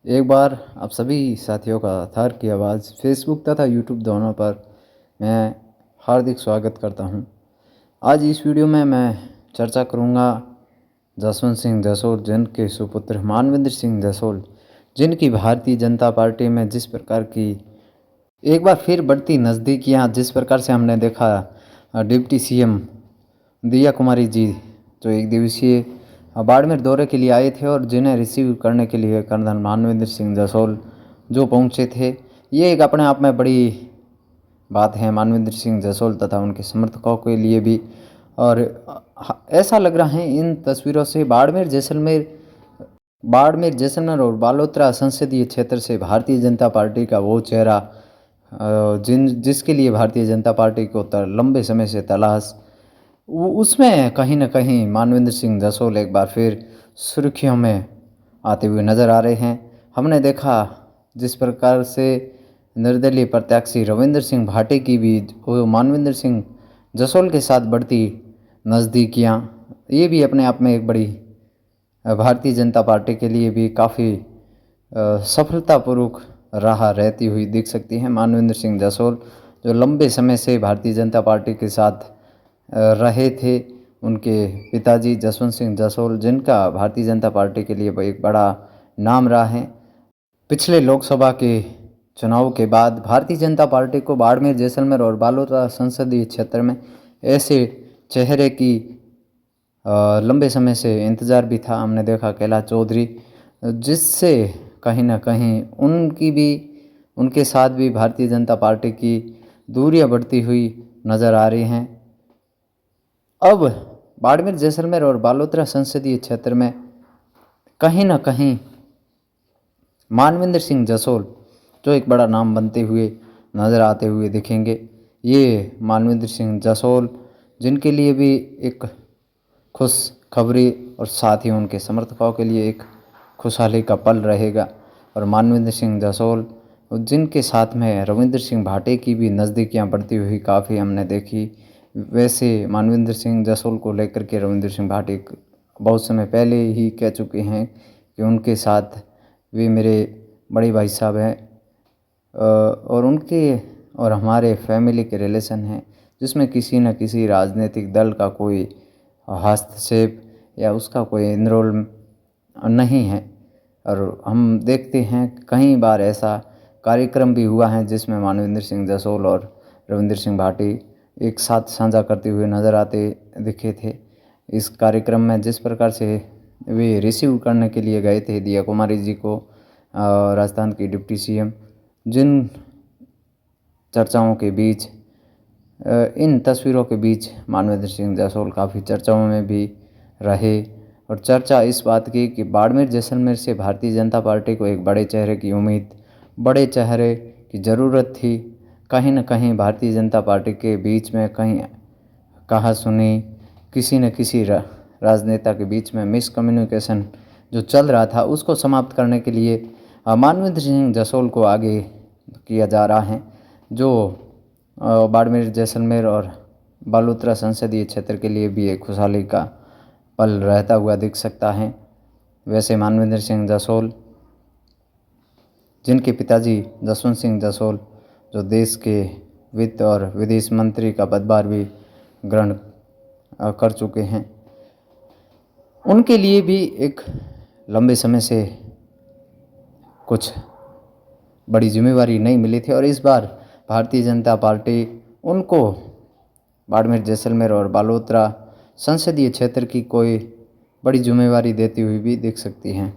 एक बार आप सभी साथियों का थर की आवाज़ फेसबुक तथा यूट्यूब दोनों पर मैं हार्दिक स्वागत करता हूं। आज इस वीडियो में मैं चर्चा करूंगा जसवंत सिंह जसोल जिनके सुपुत्र मानवेंद्र सिंह जसोल जिनकी भारतीय जनता पार्टी में जिस प्रकार की एक बार फिर बढ़ती नज़दीकियां, जिस प्रकार से हमने देखा डिप्टी सीएम दिया कुमारी जी जो एक दिवसीय बाड़मेर दौरे के लिए आए थे और जिन्हें रिसीव करने के लिए कर्नल मानवेंद्र सिंह जसोल जो पहुंचे थे, ये एक अपने आप में बड़ी बात है मानवेंद्र सिंह जसोल तथा उनके समर्थकों के लिए भी। और ऐसा लग रहा है इन तस्वीरों से बाड़मेर जैसलमेर और बालोतरा संसदीय क्षेत्र से भारतीय जनता पार्टी का वो चेहरा जिसके लिए भारतीय जनता पार्टी को लंबे समय से तलाश, उसमें कहीं ना कहीं मानवेंद्र सिंह जसोल एक बार फिर सुर्खियों में आते हुए नज़र आ रहे हैं। हमने देखा जिस प्रकार से निर्दलीय प्रत्याशी रविंद्र सिंह भाटी की भी मानवेंद्र सिंह जसोल के साथ बढ़ती नज़दीकियां, ये भी अपने आप में एक बड़ी भारतीय जनता पार्टी के लिए भी काफ़ी सफलतापूर्वक राह रहती हुई दिख सकती है। मानवेंद्र सिंह जसोल जो लंबे समय से भारतीय जनता पार्टी के साथ रहे थे, उनके पिताजी जसवंत सिंह जसोल जिनका भारतीय जनता पार्टी के लिए एक बड़ा नाम रहा है। पिछले लोकसभा के चुनाव के बाद भारतीय जनता पार्टी को बाड़मेर जैसलमेर और बालोतरा संसदीय क्षेत्र में ऐसे चेहरे की लंबे समय से इंतज़ार भी था। हमने देखा कैलाश चौधरी, जिससे कहीं ना कहीं उनके साथ भी भारतीय जनता पार्टी की दूरियां बढ़ती हुई नज़र आ रही हैं। अब बाड़मेर जैसलमेर और बालोतरा संसदीय क्षेत्र में कहीं ना कहीं मानवेंद्र सिंह जसोल जो एक बड़ा नाम बनते हुए नज़र आते हुए दिखेंगे। ये मानवेंद्र सिंह जसोल जिनके लिए भी एक खुशखबरी और साथ ही उनके समर्थकों के लिए एक खुशहाली का पल रहेगा। और मानवेंद्र सिंह जसोल जिनके साथ में रविंद्र सिंह भाटी की भी नज़दीकियां बढ़ती हुई काफ़ी हमने देखी। वैसे मानवेंद्र सिंह जसोल को लेकर के रविंद्र सिंह भाटी बहुत समय पहले ही कह चुके हैं कि उनके साथ वे मेरे बड़े भाई साहब हैं और उनके और हमारे फैमिली के रिलेशन हैं, जिसमें किसी न किसी राजनीतिक दल का कोई हस्तक्षेप या उसका कोई इनरोल नहीं है। और हम देखते हैं कई बार ऐसा कार्यक्रम भी हुआ है जिसमें मानवेंद्र सिंह जसोल और रविंद्र सिंह भाटी एक साथ साझा करते हुए नज़र आते दिखे थे। इस कार्यक्रम में जिस प्रकार से वे रिसीव करने के लिए गए थे दिया कुमारी जी को, राजस्थान की डिप्टी सीएम, जिन चर्चाओं के बीच इन तस्वीरों के बीच मानवेंद्र सिंह जसोल काफ़ी चर्चाओं में भी रहे। और चर्चा इस बात की कि बाड़मेर जैसलमेर से भारतीय जनता पार्टी को एक बड़े चेहरे की उम्मीद, बड़े चेहरे की ज़रूरत थी। कहीं न कहीं भारतीय जनता पार्टी के बीच में कहीं कहा सुनी किसी न किसी राजनेता के बीच में मिसकम्युनिकेशन जो चल रहा था, उसको समाप्त करने के लिए मानवेंद्र सिंह जसोल को आगे किया जा रहा है, जो बाड़मेर जैसलमेर और बालोतरा संसदीय क्षेत्र के लिए भी एक खुशहाली का पल रहता हुआ दिख सकता है। वैसे मानवेंद्र सिंह जसोल जिनके पिताजी जसवंत सिंह जसोल जो देश के वित्त और विदेश मंत्री का पदभार भी ग्रहण कर चुके हैं, उनके लिए भी एक लंबे समय से कुछ बड़ी जिम्मेवारी नहीं मिली थी और इस बार भारतीय जनता पार्टी उनको बाड़मेर जैसलमेर और बालोतरा संसदीय क्षेत्र की कोई बड़ी जिम्मेवारी देती हुई भी दिख सकती है।